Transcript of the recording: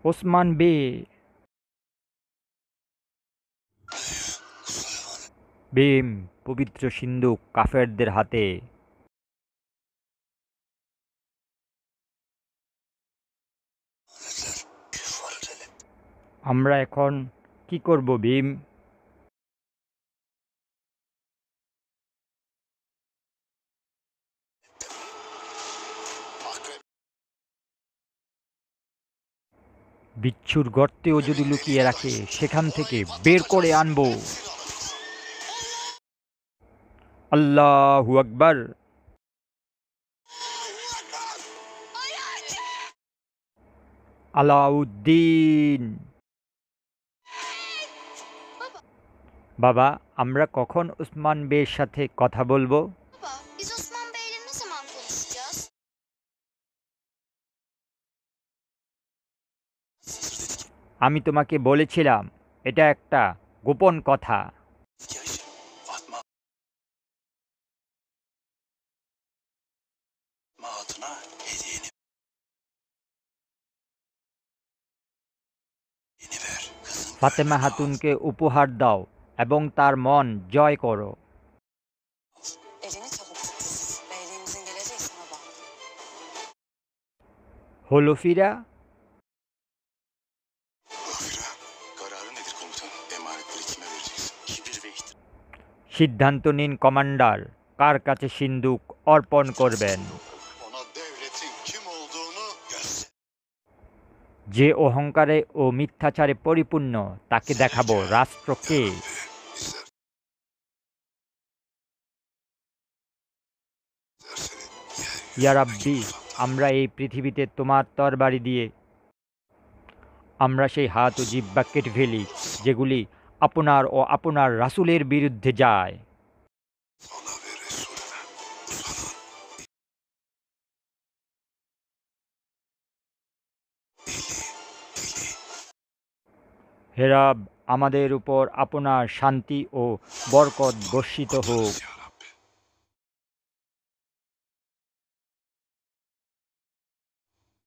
ওসমান বে, ভীম, পবিত্র সিন্ধুক কাফেরদের হাতে। আমরা এখন কি করব ভীম? বিচ্ছুর গর্তেও যদি লুকিয়ে রাখে সেখান থেকে বের করে আনবো। আল্লাহু আকবার। আলাউদ্দিন। বাবা, আমরা কখন ওসমান বের সাথে কথা বলবো? Baba, biz Osman Bey'le ne zaman konuşacağız? আমি তোমাকে বলেছিলাম এটা একটা গোপন কথা। ফাতেমা খাতুনকে উপহার দাও এবং তার মন জয় করো। Elini çabuk tut. Beyliğimizin geleceği sana bağlı. হলফিরা, Afira, kararı nedir komutan? Emanetleri kime vereceksin? Kibir ve ihtiras. সিদ্ধান্ত নিন কমান্ডার, কার কাছে সিন্দুক অর্পণ করবেন। Ona devletin kim olduğunu göster. যে অহংকারে ও মিথ্যাচারে পরিপূর্ণ তাকে দেখাবো রাষ্ট্রকে। ইয়া রাব্বি, আমরা এই পৃথিবীতে তোমার তরবারি দিয়ে আমরা সেই হাত ও জিহ্বা কেটে ফেলি যেগুলি আপনার ও আপনার রাসূলের বিরুদ্ধে যায়। Ona ve Resulüne uzanan হে রব, আমাদের উপর আপনার শান্তি ও বরকত বর্ষিত হোক।